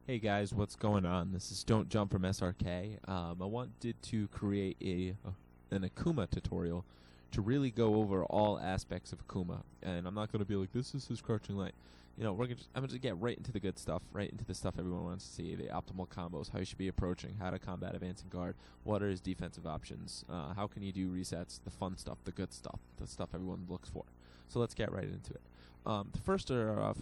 Hey guys, what's going on? This is Don't Jump from SRK. I wanted to create an Akuma tutorial to really go over all aspects of Akuma, and I'm not going to be like, this is his crouching light. You know, I'm going to get right into the good stuff, right into the stuff everyone wants to see, the optimal combos, how you should be approaching, how to combat advancing guard, what are his defensive options, how can you do resets, the fun stuff, the good stuff, the stuff everyone looks for. So let's get right into it. The first to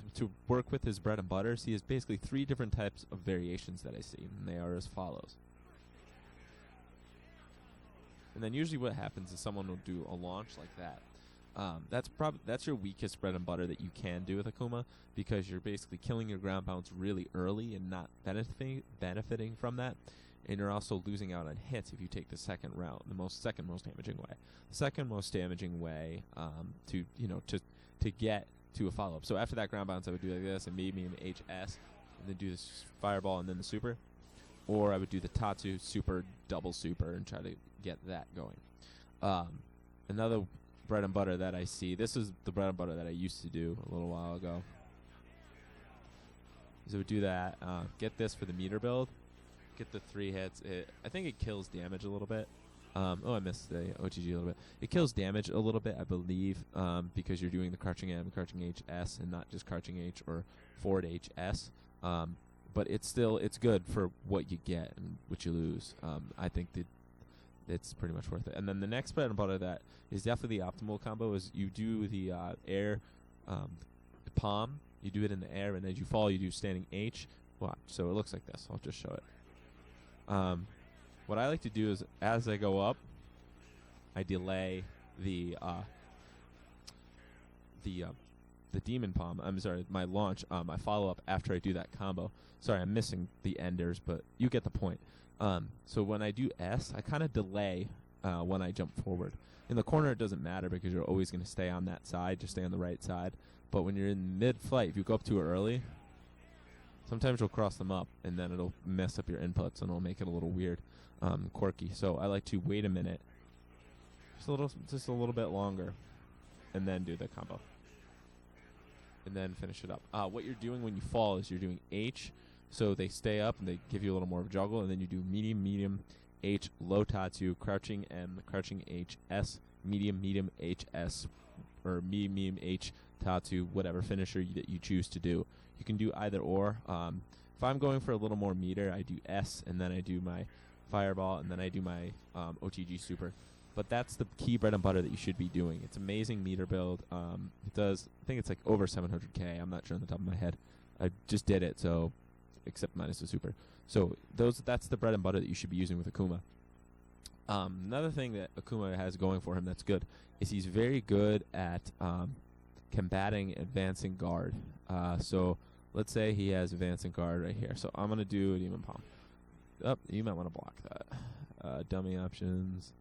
work with his bread and butter, he has basically 3 different types of variations that I see, and they are as follows. And then usually what happens is someone will do a launch like that. That's your weakest bread and butter that you can do with Akuma, because you're basically killing your ground bounce really early and not benefiting from that, and you're also losing out on hits if you take the second round, the second most damaging way. The second most damaging way to get to a follow-up. So after that ground bounce, I would do like this, and maybe an HS, and then do this fireball and then the super. Or I would do the Tatsu, super, double super, and try to get that going. Another bread and butter that I see, this is the bread and butter that I used to do a little while ago. So I would do that, get this for the meter build, get the 3 hits. I think it kills damage a little bit. I missed the OTG a little bit. It kills damage a little bit, I believe, because you're doing the crouching M, crouching HS, and not just crouching H or forward HS. But it's good for what you get and what you lose. I think that it's pretty much worth it. And then the next bread and butter that is definitely the optimal combo is you do the air palm. You do it in the air, and as you fall, you do standing H. Watch. So it looks like this. I'll just show it. What I like to do is, as I go up, I delay the demon palm. I'm sorry, my launch. My follow up after I do that combo. Sorry, I'm missing the enders, but you get the point. So when I do S, I kind of delay when I jump forward. In the corner, it doesn't matter because you're always going to stay on that side. Just stay on the right side. But when you're in mid-flight, if you go up too early, sometimes you'll cross them up, and then it'll mess up your inputs, and it'll make it a little weird, quirky. So I like to wait a minute, just a little bit longer, and then do the combo, and then finish it up. What you're doing when you fall is you're doing H, so they stay up and they give you a little more of a juggle, and then you do medium, medium, H, low Tatsu, crouching M, crouching H, S, medium, medium, H, S, or medium, medium, H, Tatsu, whatever finisher that you choose to do. You can do either or. If I'm going for a little more meter, I do S, and then I do my fireball, and then I do my OTG super. But that's the key bread and butter that you should be doing. It's amazing meter build. It does, I think it's like over 700k. I'm not sure on the top of my head. I just did it, so except minus the super. So that's the bread and butter that you should be using with Akuma. Another thing that Akuma has going for him that's good is he's very good at combating advancing guard. So let's say he has advancing guard right here. So I'm going to do a demon palm. You might want to block that. Dummy options,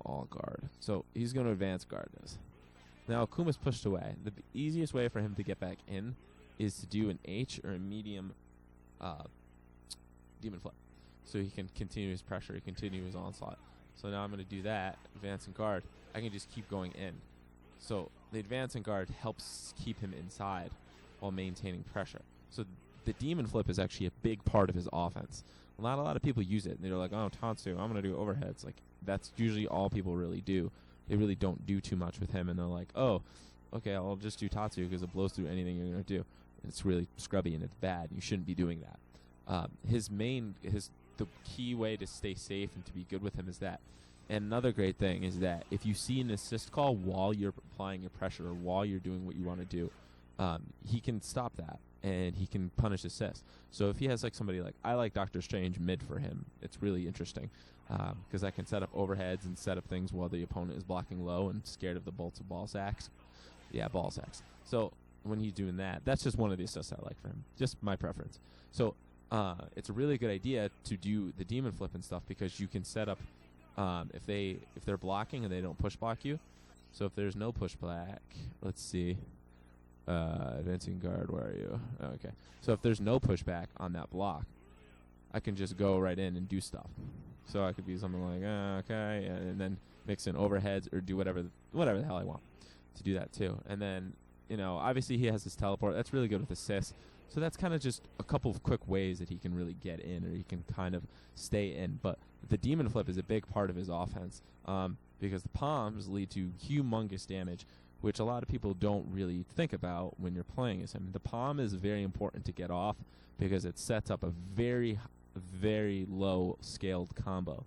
all guard. So he's going to advance guard this. Now Akuma's pushed away. The easiest way for him to get back in is to do an H or a medium demon flip. So he can continue his pressure, he continue his onslaught. So now I'm going to do that, advancing guard. I can just keep going in. So the advancing guard helps keep him inside while maintaining pressure. So the demon flip is actually a big part of his offense. Not a lot of people use it. They're like, oh, Tatsu, I'm going to do overheads. Like, that's usually all people really do. They really don't do too much with him, and they're like, oh, okay, I'll just do Tatsu because it blows through anything you're going to do. It's really scrubby and it's bad. You shouldn't be doing that. The key way to stay safe and to be good with him is that. And another great thing is that if you see an assist call while you're applying your pressure or while you're doing what you want to do, he can stop that and he can punish assist. So if he has like somebody like, I like Doctor Strange mid for him, it's really interesting because I can set up overheads and set up things while the opponent is blocking low and scared of the bolts of ball sacks. Yeah, ball sacks. So when he's doing that, that's just one of the assists I like for him. Just my preference. So it's a really good idea to do the demon flip and stuff because you can set up if they're blocking and they don't push block you. So if there's no push back, let's see, advancing guard, where are you? Oh, okay. So if there's no pushback on that block, I can just go right in and do stuff. So I could be something like, okay, and then mix in overheads or do whatever the hell I want to do that too. And then, obviously he has his teleport. That's really good with assists. So that's kind of just a couple of quick ways that he can really get in, or he can kind of stay in. But the demon flip is a big part of his offense, because the palms lead to humongous damage, which a lot of people don't really think about when you're playing as him. The palm is very important to get off because it sets up a very, very low scaled combo.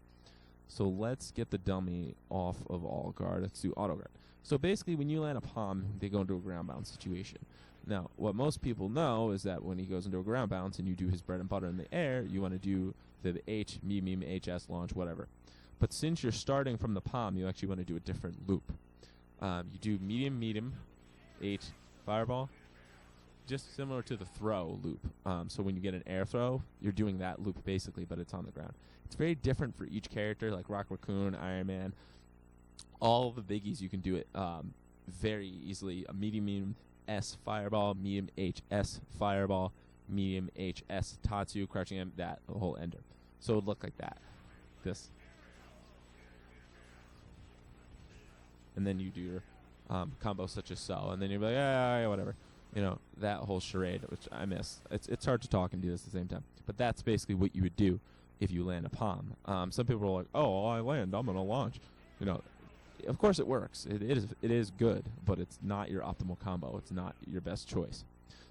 So let's get the dummy off of all guard. Let's do auto guard. So basically, when you land a palm, they go into a ground bound situation. Now, what most people know is that when he goes into a ground bounce and you do his bread and butter in the air, you want to do the H, meme, HS, launch, whatever. But since you're starting from the palm, you actually want to do a different loop. You do medium, H, fireball, just similar to the throw loop. So when you get an air throw, you're doing that loop basically, but it's on the ground. It's very different for each character, like Rock Raccoon, Iron Man. All of the biggies, you can do it very easily. A medium S fireball, medium HS fireball, medium HS Tatsu, crouching M, that, the whole ender. So it would look like that. This. And then you do your combo such as so. And then you're like, yeah, whatever. You know, that whole charade, which I miss. It's hard to talk and do this at the same time. But that's basically what you would do if you land a palm. Some people are like, oh, I land, I'm going to launch. You know, of course it works. It is good, but it's not your optimal combo. It's not your best choice.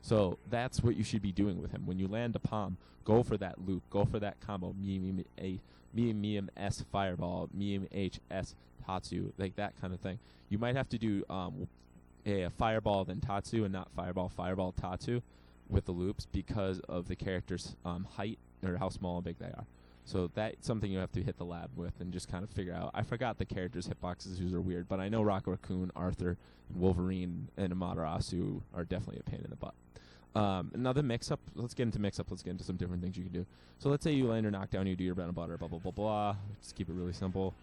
So that's what you should be doing with him. When you land a palm, go for that loop. Go for that combo. Medium S fireball, medium HS Tatsu, like that kind of thing. You might have to do a fireball then Tatsu and not fireball Tatsu with the loops because of the character's height or how small and big they are. So that's something you have to hit the lab with and just kind of figure out. I forgot the characters' hitboxes, who's are weird, but I know Rock Raccoon, Arthur, and Wolverine, and Amaterasu are definitely a pain in the butt. Another mix-up. Let's get into mix-up. Let's get into some different things you can do. So let's say you land your knockdown, you do your bread and butter, blah, blah, blah, blah. Just keep it really simple.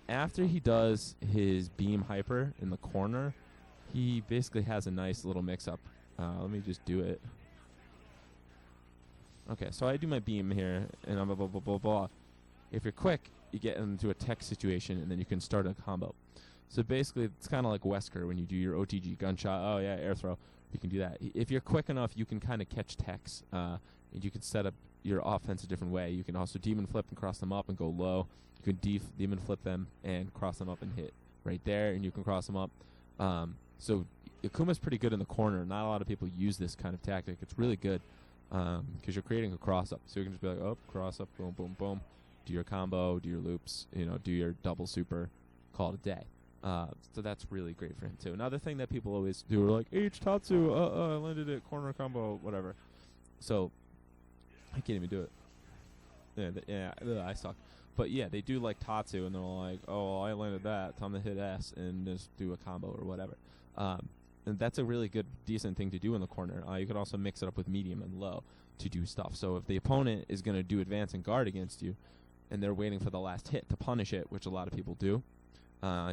After he does his beam hyper in the corner, he basically has a nice little mix-up. Let me just do it. Okay, so I do my beam here, and I'm blah, blah, blah, blah, blah. If you're quick, you get into a tech situation, and then you can start a combo. So basically, it's kind of like Wesker when you do your OTG gunshot. Oh, yeah, air throw. You can do that. If you're quick enough, you can kind of catch techs, and you can set up your offense a different way. You can also demon flip and cross them up and go low. You can demon flip them and cross them up and hit right there, and you can cross them up. So Akuma's pretty good in the corner. Not a lot of people use this kind of tactic. It's really good because you're creating a cross-up. So you can just be like, oh, cross-up, boom, boom, boom. Do your combo, do your loops, do your double super, call it a day. So that's really great for him, too. Another thing that people always do are like, H, Tatsu, I landed it, corner combo, whatever. So I can't even do it. I suck. But yeah, they do like Tatsu, and they're like, oh, I landed that, time to hit S and just do a combo or whatever. And that's a really good, decent thing to do in the corner. You could also mix it up with medium and low to do stuff. So if the opponent is going to do advance and guard against you, and they're waiting for the last hit to punish it, which a lot of people do,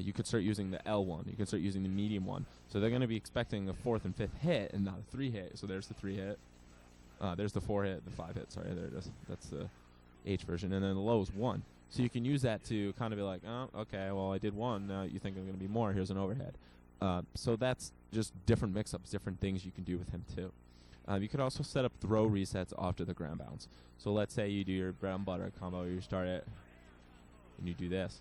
you could start using the L one. You can start using the medium one. So they're going to be expecting a 4th and 5th hit and not a 3 hit. So there's the 3 hit. There's the 4 hit, the 5 hit. Sorry, there it is. That's the H version. And then the low is 1. So you can use that to kind of be like, oh, okay, well, I did 1. Now you think I'm going to be more. Here's an overhead. So that's just different mix-ups, different things you can do with him, too. You could also set up throw resets after the ground bounce. So let's say you do your bread and butter combo. You start it, and you do this.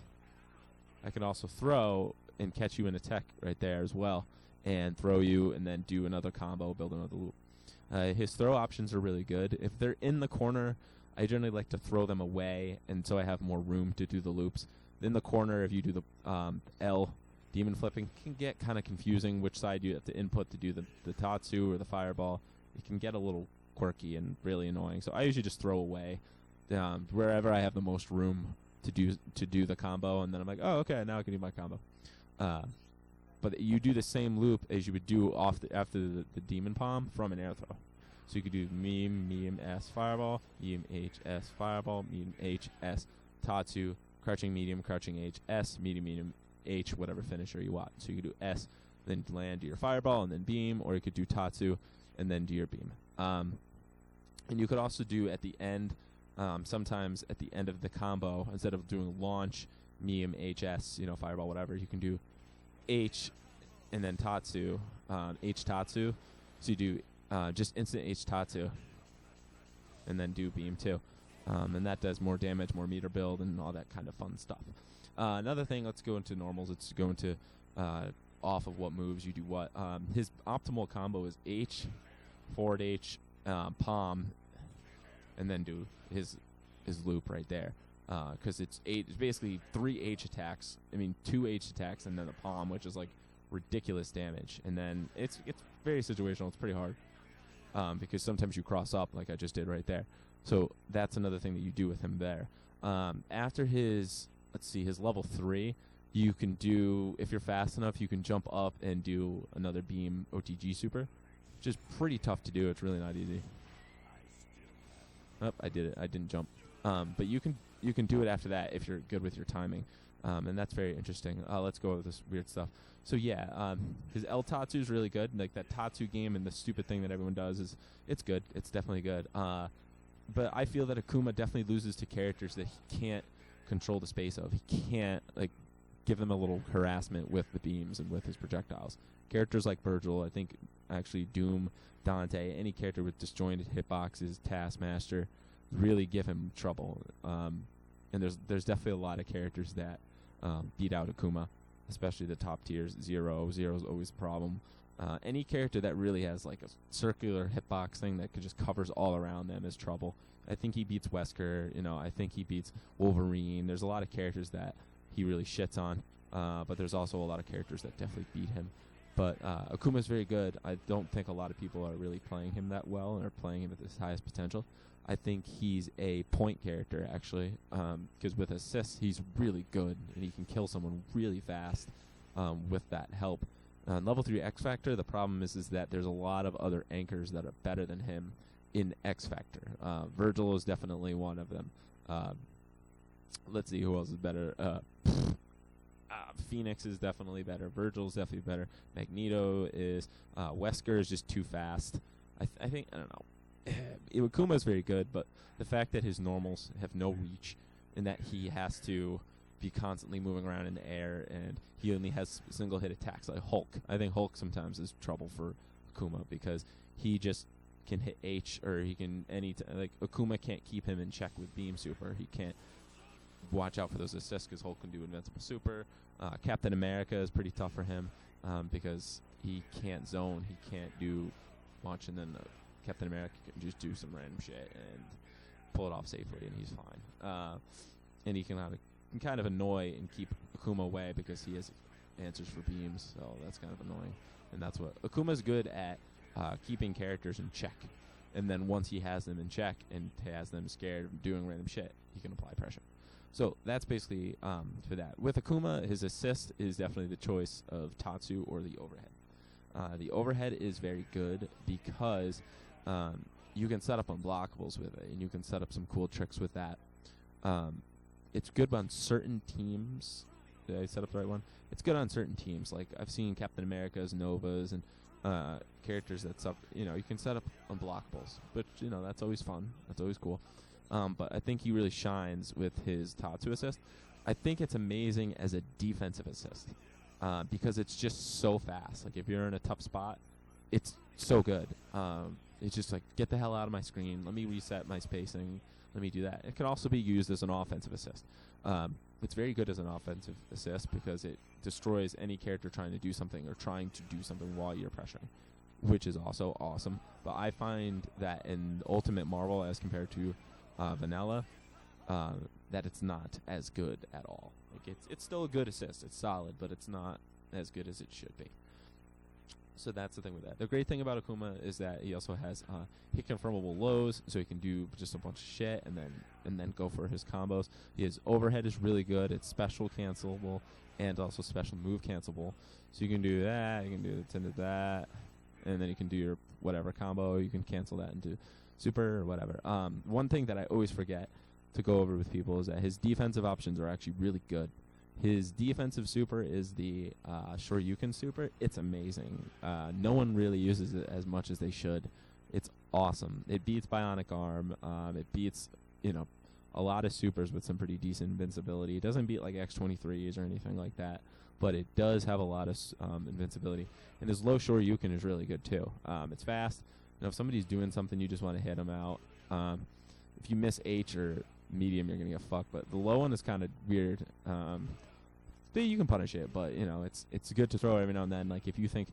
I could also throw and catch you in a tech right there as well, and throw you, and then do another combo, build another loop. His throw options are really good. If they're in the corner, I generally like to throw them away, and so I have more room to do the loops. In the corner, if you do the L demon flipping, can get kind of confusing which side you have to input to do the Tatsu or the fireball. It can get a little quirky and really annoying. So I usually just throw away wherever I have the most room to do the combo, and then I'm like, oh, okay, now I can do my combo. But you do the same loop as you would do after the demon palm from an air throw. So you could do medium S fireball, medium H S fireball, medium H S Tatsu, crouching medium, crouching H S, medium H, whatever finisher you want. So you could do S, then land, do your fireball, and then beam, or you could do Tatsu, and then do your beam. And you could also do at the end, sometimes at the end of the combo, instead of doing launch, medium HS, fireball, whatever, you can do H and then Tatsu, H Tatsu. So you do just instant H Tatsu, and then do beam too. And that does more damage, more meter build, and all that kind of fun stuff. Another thing, let's go into normals. Let's go into off of what moves you do what. His optimal combo is H, forward H, palm, and then do his loop right there. Because it's basically 3 H attacks. I mean, 2 H attacks, and then the palm, which is like ridiculous damage. And then it's very situational. It's pretty hard because sometimes you cross up, like I just did right there. So that's another thing that you do with him there. After his level 3, you can do, if you're fast enough, you can jump up and do another beam OTG super, which is pretty tough to do. It's really not easy. Oh, I did it. I didn't jump. But you can do it after that if you're good with your timing. And that's very interesting. Let's go over this weird stuff. So yeah, his L Tatsu is really good. Like that Tatsu game and the stupid thing that everyone does it's good. It's definitely good. But I feel that Akuma definitely loses to characters that he can't control the space of. He can't like give them a little harassment with the beams and with his projectiles. Characters like Virgil, I think actually Doom, Dante, any character with disjointed hitboxes, Taskmaster, really give him trouble. And there's definitely a lot of characters that beat out Akuma, especially the top tiers. Zero's always a problem. Any character that really has like a circular hitbox thing that just covers all around them is trouble. I think he beats Wesker. I think he beats Wolverine. There's a lot of characters that he really shits on, but there's also a lot of characters that definitely beat him. But Akuma's very good. I don't think a lot of people are really playing him that well and are playing him at his highest potential. I think he's a point character, actually, because with assists, he's really good, and he can kill someone really fast with that help. Level 3 X Factor, the problem is that there's a lot of other anchors that are better than him in X Factor. Virgil is definitely one of them. Let's see who else is better. Phoenix is definitely better. Virgil's definitely better. Magneto is. Wesker is just too fast. I think, I don't know. Iwakuma is very good, but the fact that his normals have no reach and that he has to be constantly moving around in the air and he only has single hit attacks like Hulk. I think Hulk sometimes is trouble for Akuma because he just can hit H or he can like Akuma can't keep him in check with beam super. He can't watch out for those assists because Hulk can do invincible super. Captain America is pretty tough for him because he can't zone. He can't do much, and then Captain America can just do some random shit and pull it off safely, and he's fine. And he can kind of annoy and keep Akuma away because he has answers for beams, so that's kind of annoying. And that's what Akuma's good at, keeping characters in check. And then once he has them in check and has them scared of doing random shit, he can apply pressure. So that's basically for that. With Akuma, his assist is definitely the choice of Tatsu or the overhead. The overhead is very good because you can set up unblockables with it, and you can set up some cool tricks with that. It's good on certain teams. Did I set up the right one? It's good on certain teams. Like I've seen Captain America's, Novas, and characters that's up. You can set up unblockables, but that's always fun. That's always cool. But I think he really shines with his Tatsu assist. I think it's amazing as a defensive assist because it's just so fast. Like if you're in a tough spot, it's so good. It's just like, get the hell out of my screen. Let me reset my spacing. Let me do that. It can also be used as an offensive assist. It's very good as an offensive assist because it destroys any character trying to do something or trying to do something while you're pressuring, which is also awesome. But I find that in Ultimate Marvel as compared to Vanilla, that it's not as good at all. Like it's still a good assist. It's solid, but it's not as good as it should be. So that's the thing with that. The great thing about Akuma is that he also has hit confirmable lows, so he can do just a bunch of shit and then go for his combos. His overhead is really good. It's special cancelable and also special move cancelable. So you can do that. You can do the 10 to that, and then you can do your whatever combo. You can cancel that into super or whatever. One thing that I always forget to go over with people is that his defensive options are actually really good. His defensive super is the Shoryuken super. It's amazing. No one really uses it as much as they should. It's awesome. It beats Bionic Arm. It beats, a lot of supers with some pretty decent invincibility. It doesn't beat like X-23s or anything like that, but it does have a lot of invincibility. And his low Shoryuken is really good too. It's fast. You know, if somebody's doing something, you just want to hit them out. If you miss H or medium, you're gonna get fucked. But the low one is kind of weird. But you can punish it, but you know it's good to throw every now and then. Like if you think,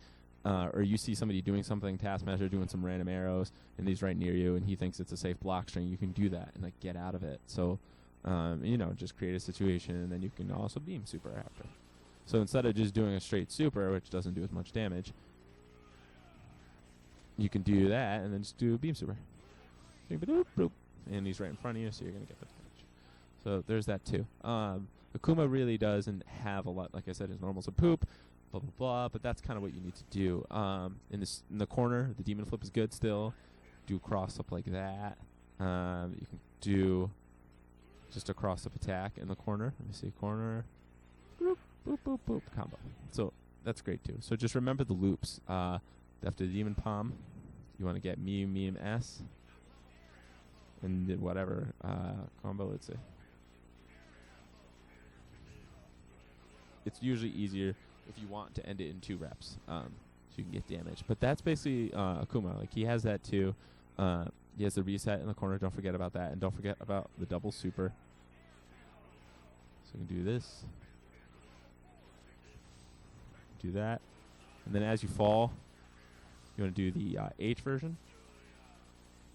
or you see somebody doing something, Taskmaster doing some random arrows, and he's right near you, and he thinks it's a safe block string, you can do that and like get out of it. So, you know, just create a situation, and then you can also beam super after. So instead of just doing a straight super, which doesn't do as much damage, you can do that and then just do a beam super. And he's right in front of you, so you're gonna get the damage. So there's that too. Akuma really doesn't have a lot. Like I said, his normal's a poop, blah blah blah. But that's kind of what you need to do. In the corner, the demon flip is good still. Do cross up like that. You can do just a cross up attack in the corner. Let me see, corner, boop boop boop boop combo. So that's great too. So just remember the loops. After the demon palm, you want to get meme S, and then whatever combo. Let's say. It's usually easier if you want to end it in 2 reps, so you can get damage. But that's basically Akuma. Like he has that too. He has the reset in the corner. Don't forget about that, and don't forget about the double super. So you can do this, do that, and then as you fall, you want to do the H version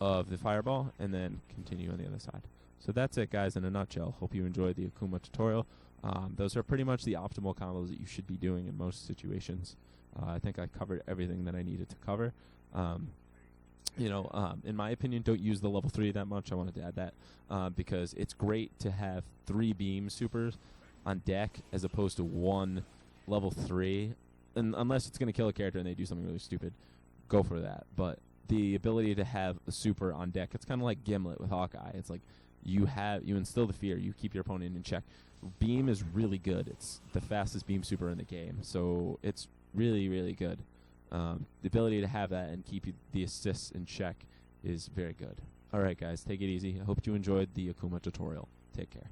of the fireball, and then continue on the other side. So that's it, guys, in a nutshell. Hope you enjoyed the Akuma tutorial. Those are pretty much the optimal combos that you should be doing in most situations. I think I covered everything that I needed to cover. You know, in my opinion, don't use the level 3 that much. I wanted to add that because it's great to have 3 beam supers on deck as opposed to 1 level 3. And unless it's going to kill a character and they do something really stupid, go for that. But the ability to have a super on deck, it's kind of like Gimlet with Hawkeye. It's like you instill the fear, you keep your opponent in check. Beam is really good. It's the fastest beam super in the game, so it's really, really good. The ability to have that and keep the assists in check is very good. All right, guys, take it easy. I hope you enjoyed the Akuma tutorial. Take care.